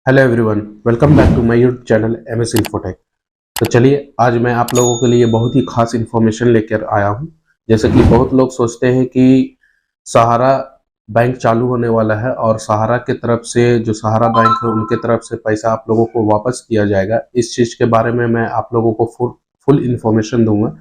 Hello everyone, welcome back to my YouTube channel MS Infotech. तो चलिए आज मैं आप लोगों के लिए बहुत ही खास इन्फॉर्मेशन लेकर आया हूं। जैसे कि बहुत लोग सोचते हैं कि सहारा बैंक चालू होने वाला है और सहारा की तरफ से जो सहारा बैंक है उनके तरफ से पैसा आप लोगों को वापस किया जाएगा। इस चीज़ के बारे में मैं आप लोगों को फुल इन्फॉर्मेशन दूंगा।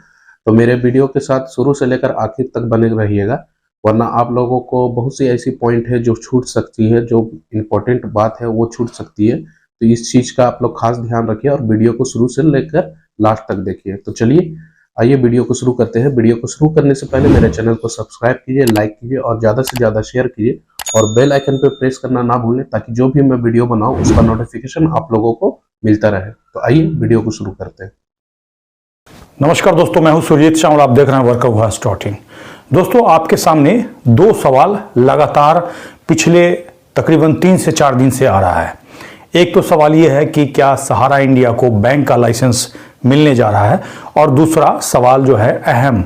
तो मेरे वीडियो के साथ शुरू से लेकर आखिर तक बने रहिएगा, वरना आप लोगों को बहुत सी ऐसी पॉइंट है जो छूट सकती है, जो इम्पोर्टेंट बात है वो छूट सकती है। तो इस चीज़ का आप लोग खास ध्यान रखिए और वीडियो को शुरू से लेकर लास्ट तक देखिए। तो चलिए आइए वीडियो को शुरू करते हैं। वीडियो को शुरू करने से पहले मेरे चैनल को सब्सक्राइब कीजिए, लाइक कीजिए और ज़्यादा से ज़्यादा शेयर कीजिए और बेल आइकन पे प्रेस करना ना भूलें, ताकि जो भी मैं वीडियो बनाऊँ उसका नोटिफिकेशन आप लोगों को मिलता रहे। तो आइए वीडियो को शुरू करते हैं। नमस्कार दोस्तों, मैं हूं सुरजीत शाह और आप देख रहे हैं वर्कअप.in। दोस्तों, आपके सामने दो सवाल लगातार पिछले तकरीबन 3 से 4 दिन से आ रहा है। एक तो सवाल यह है कि क्या सहारा इंडिया को बैंक का लाइसेंस मिलने जा रहा है, और दूसरा सवाल जो है अहम,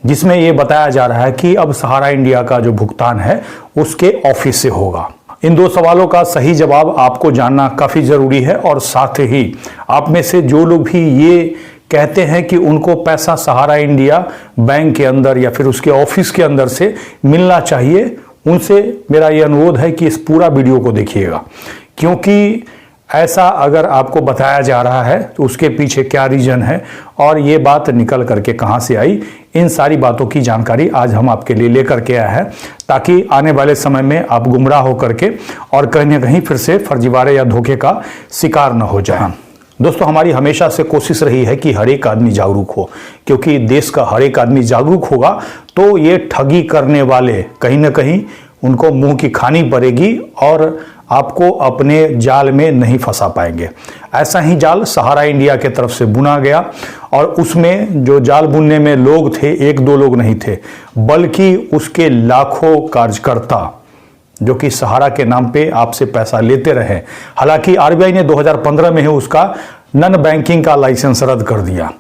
जिसमें यह बताया जा रहा है कि अब सहारा इंडिया का जो भुगतान है उसके ऑफिस से होगा। इन दो सवालों का सही जवाब आपको जानना काफी जरूरी है, और साथ ही आप में से जो लोग भी ये कहते हैं कि उनको पैसा सहारा इंडिया बैंक के अंदर या फिर उसके ऑफिस के अंदर से मिलना चाहिए, उनसे मेरा यह अनुरोध है कि इस पूरा वीडियो को देखिएगा, क्योंकि ऐसा अगर आपको बताया जा रहा है तो उसके पीछे क्या रीजन है और ये बात निकल करके कहां से आई, इन सारी बातों की जानकारी आज हम आपके लिए लेकर के आए हैं, ताकि आने वाले समय में आप गुमराह होकर के और कहीं ना कहीं फिर से फर्जीवाड़े या धोखे का शिकार न हो जाए। दोस्तों, हमारी हमेशा से कोशिश रही है कि हर एक आदमी जागरूक हो, क्योंकि देश का हर एक आदमी जागरूक होगा तो ये ठगी करने वाले कहीं ना कहीं उनको मुंह की खानी पड़ेगी और आपको अपने जाल में नहीं फंसा पाएंगे। ऐसा ही जाल सहारा इंडिया के तरफ से बुना गया, और उसमें जो जाल बुनने में लोग थे, 1-2 लोग नहीं थे, बल्कि उसके लाखों कार्यकर्ता जो कि सहारा के नाम पे आपसे पैसा लेते रहे। हालांकि आरबीआई ने 2015 में ही उसका नॉन बैंकिंग का लाइसेंस रद्द कर दिया,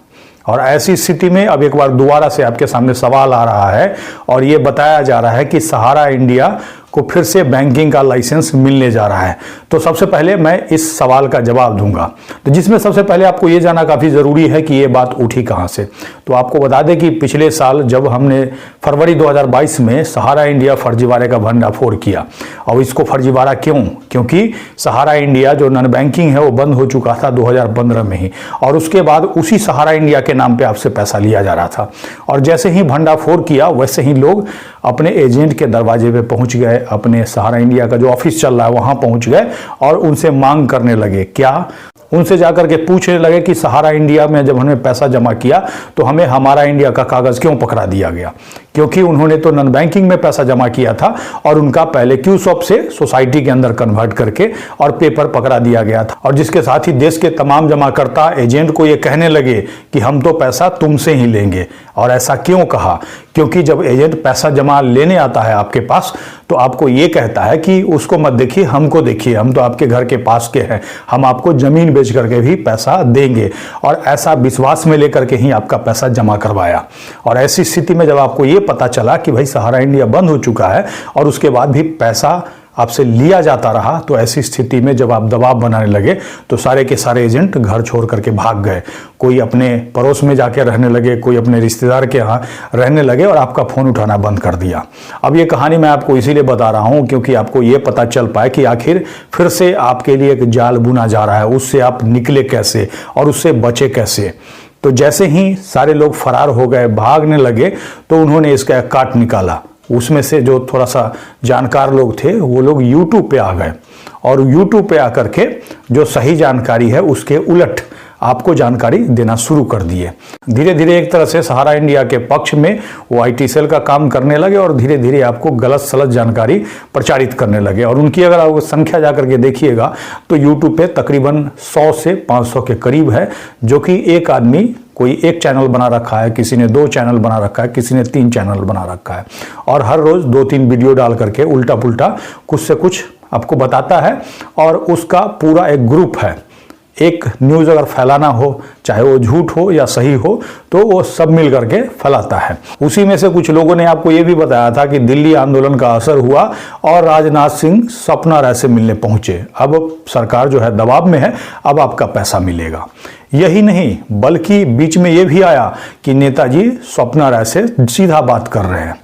और ऐसी स्थिति में अब एक बार दोबारा से आपके सामने सवाल आ रहा है और ये बताया जा रहा है कि सहारा इंडिया को फिर से बैंकिंग का लाइसेंस मिलने जा रहा है। तो सबसे पहले मैं इस सवाल का जवाब दूंगा, तो जिसमें सबसे पहले आपको ये जानना काफ़ी ज़रूरी है कि ये बात उठी कहाँ से। तो आपको बता दें कि पिछले साल जब हमने फरवरी 2022 में सहारा इंडिया फर्जीवाड़े का भंडाफोड़ किया, और इसको फर्जीवाड़ा क्यों, क्योंकि सहारा इंडिया जो नॉन बैंकिंग है वो बंद हो चुका था 2015 में ही, और उसके बाद उसी सहारा इंडिया के नाम पर आपसे पैसा लिया जा रहा था। और जैसे ही भंडाफोड़ किया वैसे ही लोग अपने एजेंट के दरवाजे पे पहुंच गए, अपने सहारा इंडिया का जो ऑफिस चल रहा है वहां पहुंच गए और उनसे मांग करने लगे। क्या? उनसे जाकर के पूछने लगे कि सहारा इंडिया में जब हमने पैसा जमा किया तो हमें हमारा इंडिया का कागज क्यों पकड़ा दिया गया, क्योंकि उन्होंने तो नॉन बैंकिंग में पैसा जमा किया था और उनका पहले क्यूसॉप से सोसाइटी के अंदर कन्वर्ट करके और पेपर पकड़ा दिया गया था, और जिसके साथ ही देश के तमाम जमाकर्ता एजेंट को ये कहने लगे कि हम तो पैसा तुमसे ही लेंगे। और ऐसा क्यों कहा? क्योंकि जब एजेंट पैसा जमा लेने आता है आपके पास तो आपको ये कहता है कि उसको मत देखिए, हमको देखिए, हम तो आपके घर के पास के हैं, हम आपको जमीन बेच करके भी पैसा देंगे, और ऐसा विश्वास में लेकर के ही आपका पैसा जमा करवाया। और ऐसी स्थिति में जब आपको ये पता चला कि भाई सहारा इंडिया बंद हो चुका है और उसके बाद भी पैसा आपसे लिया जाता रहा, तो ऐसी स्थिति में जब आप दबाव बनाने लगे तो सारे के सारे एजेंट घर छोड़ करके भाग गए। कोई अपने पड़ोस में जाके रहने लगे, कोई अपने रिश्तेदार के यहाँ रहने लगे, और आपका फ़ोन उठाना बंद कर दिया। अब ये कहानी मैं आपको इसीलिए बता रहा हूँ क्योंकि आपको ये पता चल पाए कि आखिर फिर से आपके लिए एक जाल बुना जा रहा है, उससे आप निकले कैसे और उससे बचे कैसे। तो जैसे ही सारे लोग फरार हो गए, भागने लगे, तो उन्होंने इसका काट निकाला। उसमें से जो थोड़ा सा जानकार लोग थे वो लोग YouTube पे आ गए, और YouTube पे आकर के जो सही जानकारी है उसके उलट आपको जानकारी देना शुरू कर दिए। धीरे धीरे एक तरह से सहारा इंडिया के पक्ष में वो IT सेल का काम करने लगे और धीरे धीरे आपको गलत सलत जानकारी प्रचारित करने लगे। और उनकी अगर आप संख्या जाकर के देखिएगा तो YouTube पे तकरीबन 100 से 500 के करीब है, जो कि एक आदमी कोई एक चैनल बना रखा है, किसी ने 2 चैनल बना रखा है, किसी ने 3 चैनल बना रखा है, और हर रोज 2-3 वीडियो डाल करके उल्टा पुल्टा कुछ से कुछ आपको बताता है। और उसका पूरा एक ग्रुप है, एक न्यूज़ अगर फैलाना हो, चाहे वो झूठ हो या सही हो, तो वो सब मिल करके फैलाता है। उसी में से कुछ लोगों ने आपको ये भी बताया था कि दिल्ली आंदोलन का असर हुआ और राजनाथ सिंह स्वप्ना राय से मिलने पहुंचे। अब सरकार जो है दबाव में है, अब आपका पैसा मिलेगा। यही नहीं, बल्कि बीच में ये भी आया कि नेताजी स्वप्ना राय से सीधा बात कर रहे हैं।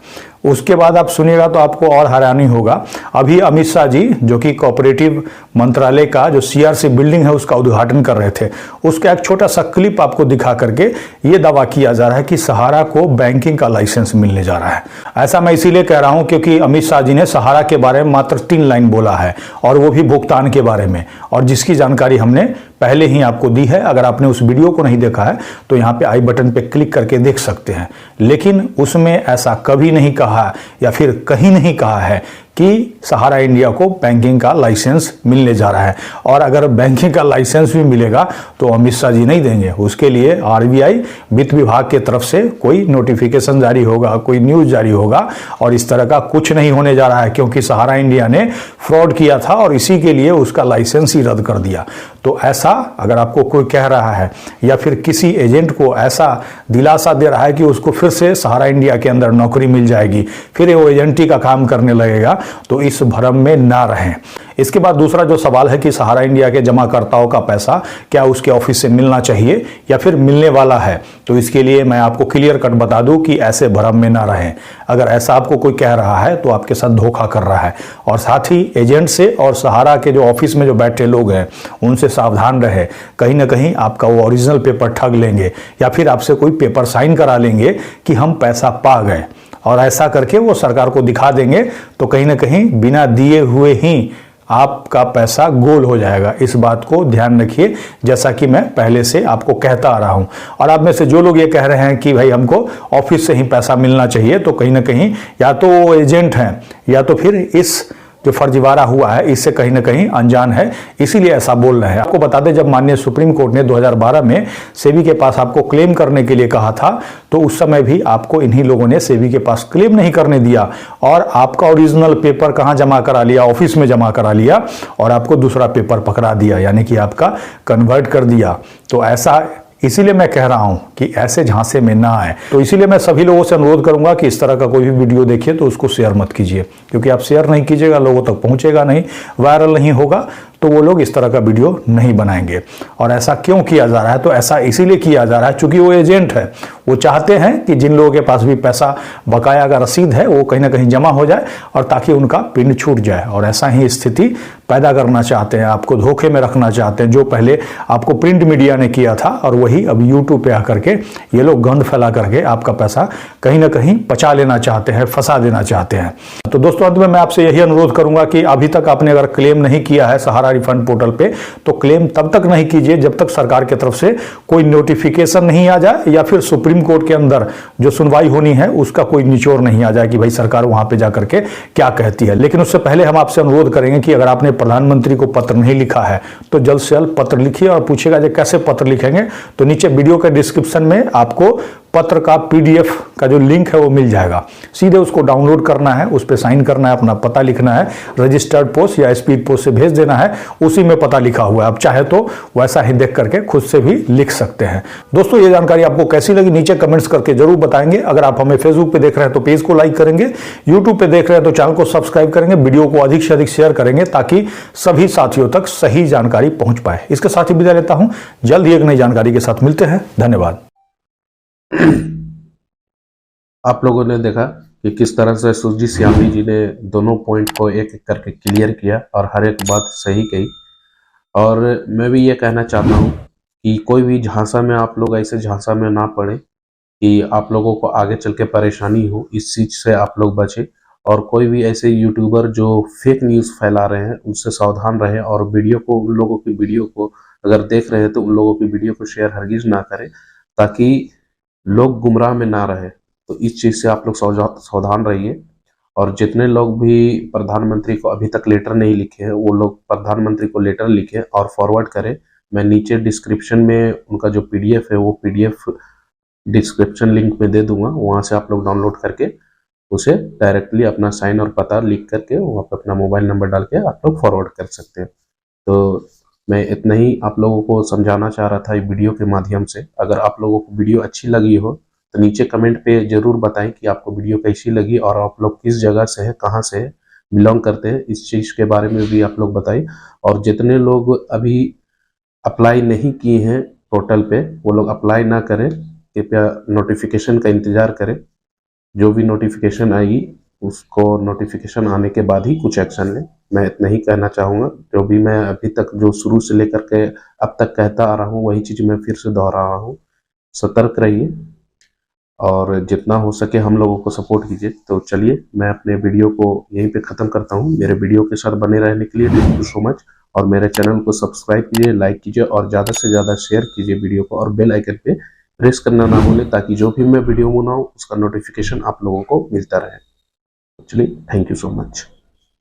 उसके बाद आप सुनिएगा तो आपको और हैरानी होगा। अभी अमित शाह जी, जो कि कोऑपरेटिव मंत्रालय का जो सीआरसी बिल्डिंग है उसका उद्घाटन कर रहे थे, उसका एक छोटा सा क्लिप आपको दिखा करके ये दावा किया जा रहा है कि सहारा को बैंकिंग का लाइसेंस मिलने जा रहा है। ऐसा मैं इसीलिए कह रहा हूं क्योंकि अमित शाह जी ने सहारा के बारे में मात्र 3 लाइन बोला है, और वो भी भुगतान के बारे में, और जिसकी जानकारी हमने पहले ही आपको दी है। अगर आपने उस वीडियो को नहीं देखा है तो यहाँ पे आई बटन पे क्लिक करके देख सकते हैं। लेकिन उसमें ऐसा कभी नहीं कहा या फिर कहीं नहीं कहा है कि सहारा इंडिया को बैंकिंग का लाइसेंस मिलने जा रहा है। और अगर बैंकिंग का लाइसेंस भी मिलेगा तो अमित शाह जी नहीं देंगे, उसके लिए आरबीआई वित्त विभाग की तरफ से कोई नोटिफिकेशन जारी होगा, कोई न्यूज़ जारी होगा, और इस तरह का कुछ नहीं होने जा रहा है, क्योंकि सहारा इंडिया ने फ्रॉड किया था और इसी के लिए उसका लाइसेंस ही रद्द कर दिया। तो ऐसा अगर आपको कोई कह रहा है या फिर किसी एजेंट को ऐसा दिलासा दे रहा है कि उसको फिर से सहारा इंडिया के अंदर नौकरी मिल जाएगी, फिर वो एजेंटी का काम करने लगेगा, तो इस भ्रम में ना रहें। इसके बाद दूसरा जो सवाल है कि सहारा इंडिया के जमाकर्ताओं का पैसा क्या उसके ऑफिस से मिलना चाहिए या फिर मिलने वाला है, तो इसके लिए मैं आपको क्लियर कट बता दूं कि ऐसे भ्रम में ना रहें। अगर ऐसा आपको कोई कह रहा है तो आपके साथ धोखा कर रहा है। और साथ ही एजेंट से और सहारा के जो ऑफिस में जो बैठे लोग हैं उनसे सावधान रहे। कहीं ना कहीं आपका वो ओरिजिनल पेपर ठग लेंगे या फिर आपसे कोई पेपर साइन करा लेंगे कि हम पैसा पा गए, और ऐसा करके वो सरकार को दिखा देंगे, तो कहीं ना कहीं बिना दिए हुए ही आपका पैसा गोल हो जाएगा। इस बात को ध्यान रखिए, जैसा कि मैं पहले से आपको कहता आ रहा हूं। और आप में से जो लोग ये कह रहे हैं कि भाई हमको ऑफिस से ही पैसा मिलना चाहिए, तो कहीं ना कहीं या तो वो एजेंट हैं या तो फिर इस जो फर्जीवाड़ा हुआ है इससे कहीं ना कहीं अनजान है, इसीलिए ऐसा बोल रहे हैं। आपको बता दें, जब माननीय सुप्रीम कोर्ट ने 2012 में सेबी के पास आपको क्लेम करने के लिए कहा था, तो उस समय भी आपको इन्हीं लोगों ने सेबी के पास क्लेम नहीं करने दिया, और आपका ओरिजिनल पेपर कहां जमा करा लिया, ऑफिस में जमा करा लिया, और आपको दूसरा पेपर पकड़ा दिया, यानी कि आपका कन्वर्ट कर दिया। तो ऐसा इसीलिए मैं कह रहा हूं कि ऐसे झांसे में ना आए। तो इसीलिए मैं सभी लोगों से अनुरोध करूंगा कि इस तरह का कोई भी वीडियो देखिए तो उसको शेयर मत कीजिए, क्योंकि आप शेयर नहीं कीजिएगा, लोगों तक पहुंचेगा नहीं, वायरल नहीं होगा, तो वो लोग इस तरह का वीडियो नहीं बनाएंगे। और ऐसा क्यों किया जा रहा है? तो ऐसा इसीलिए किया जा रहा है क्योंकि वो एजेंट है, वो चाहते हैं कि जिन लोगों के पास भी पैसा बकाया का रसीद है वो कहीं ना कहीं जमा हो जाए, और ताकि उनका पिन छूट जाए। और ऐसा ही स्थिति पैदा करना चाहते हैं, आपको धोखे में रखना चाहते हैं, जो पहले आपको प्रिंट मीडिया ने किया था, और वही अब यूट्यूब पे आकर के ये लोग गंद फैला करके आपका पैसा कहीं ना कहीं पचा लेना चाहते हैं, फंसा देना चाहते हैं। तो दोस्तों, अंत में मैं आपसे यही अनुरोध करूंगा कि अभी तक आपने अगर क्लेम नहीं किया है सहारा रिफंड पोर्टल पे, तो क्लेम तब तक नहीं कीजिए जब तक सरकार की तरफ से कोई नोटिफिकेशन नहीं आ जाए, या फिर सुप्रीम कोर्ट के अंदर जो सुनवाई होनी है उसका कोई निचोड़ नहीं आ जाए कि भाई सरकार वहां पे जाकर के क्या कहती है। लेकिन उससे पहले हम आपसे अनुरोध करेंगे कि अगर आपने प्रधानमंत्री को पत्र नहीं लिखा है तो जल्द से जल्द पत्र लिखिए। और पूछेगा जो कैसे पत्र लिखेंगे, तो नीचे वीडियो के डिस्क्रिप्शन में आपको पत्र का पीडीएफ का जो लिंक है वो मिल जाएगा। सीधे उसको डाउनलोड करना है, उस पर साइन करना है, अपना पता लिखना है, रजिस्टर्ड पोस्ट या स्पीड पोस्ट से भेज देना है, उसी में पता लिखा हुआ है। आप चाहे तो वैसा ही देख करके खुद से भी लिख सकते हैं। दोस्तों, ये जानकारी आपको कैसी लगी नीचे कमेंट्स करके जरूर बताएंगे। अगर आप हमें फेसबुक पे देख रहे हैं तो पेज को लाइक करेंगे, यूट्यूब पे देख रहे हैं तो चैनल को सब्सक्राइब करेंगे, वीडियो को अधिक से अधिक शेयर करेंगे ताकि सभी साथियों तक सही जानकारी पहुंच पाए। इसके साथ ही विदा लेता हूं, जल्द ही एक नई जानकारी के साथ मिलते हैं। धन्यवाद। आप लोगों ने देखा कि किस तरह से सुरजीत श्यामली जी ने दोनों पॉइंट को एक एक करके क्लियर किया और हर एक बात सही कही। और मैं भी ये कहना चाहता हूँ कि कोई भी झांसा में आप लोग ऐसे झांसा में ना पड़े कि आप लोगों को आगे चल के परेशानी हो, इस चीज़ से आप लोग बचें। और कोई भी ऐसे यूट्यूबर जो फेक न्यूज़ फैला रहे हैं उनसे सावधान रहें, और वीडियो को, उन लोगों की वीडियो को अगर देख रहे हैं तो उन लोगों की वीडियो को शेयर हरगिज ना करें, ताकि लोग गुमराह में ना रहे। तो इस चीज़ से आप लोग सावधान रहिए। और जितने लोग भी प्रधानमंत्री को अभी तक लेटर नहीं लिखे हैं वो लोग प्रधानमंत्री को लेटर लिखें और फॉरवर्ड करें। मैं नीचे डिस्क्रिप्शन में उनका जो पीडीएफ है वो पीडीएफ डिस्क्रिप्शन लिंक में दे दूंगा, वहाँ से आप लोग डाउनलोड करके उसे डायरेक्टली अपना साइन और पता लिख करके वहाँ पर अपना मोबाइल नंबर डाल के आप लोग फॉरवर्ड कर सकते हैं। तो मैं इतना ही आप लोगों को समझाना चाह रहा था वीडियो के माध्यम से। अगर आप लोगों को वीडियो अच्छी लगी हो तो नीचे कमेंट पे जरूर बताएं कि आपको वीडियो कैसी लगी और आप लोग किस जगह से हैं, कहाँ से बिलोंग करते हैं, इस चीज़ के बारे में भी आप लोग बताइए। और जितने लोग अभी अप्लाई नहीं किए हैं पोर्टल पे, वो लोग अप्लाई ना करें, कृपया नोटिफिकेशन का इंतज़ार करें। जो भी नोटिफिकेशन आएगी उसको नोटिफिकेशन आने के बाद ही कुछ एक्शन लें। मैं इतना ही कहना चाहूँगा। जो भी मैं अभी तक जो शुरू से लेकर के अब तक कहता आ रहा हूँ वही चीज़ मैं फिर से दोहरा रहा हूँ। सतर्क रहिए और जितना हो सके हम लोगों को सपोर्ट कीजिए। तो चलिए मैं अपने वीडियो को यहीं पे ख़त्म करता हूँ। मेरे वीडियो के साथ बने रहने के लिए थैंक यू सो मच। और मेरे चैनल को सब्सक्राइब कीजिए, लाइक कीजिए और ज़्यादा से ज़्यादा शेयर कीजिए वीडियो को, और बेल आइकन पे प्रेस करना ना भूलें ताकि जो भी मैं वीडियो बनाऊँ उसका नोटिफिकेशन आप लोगों को मिलता रहे। चलिए थैंक यू सो मच।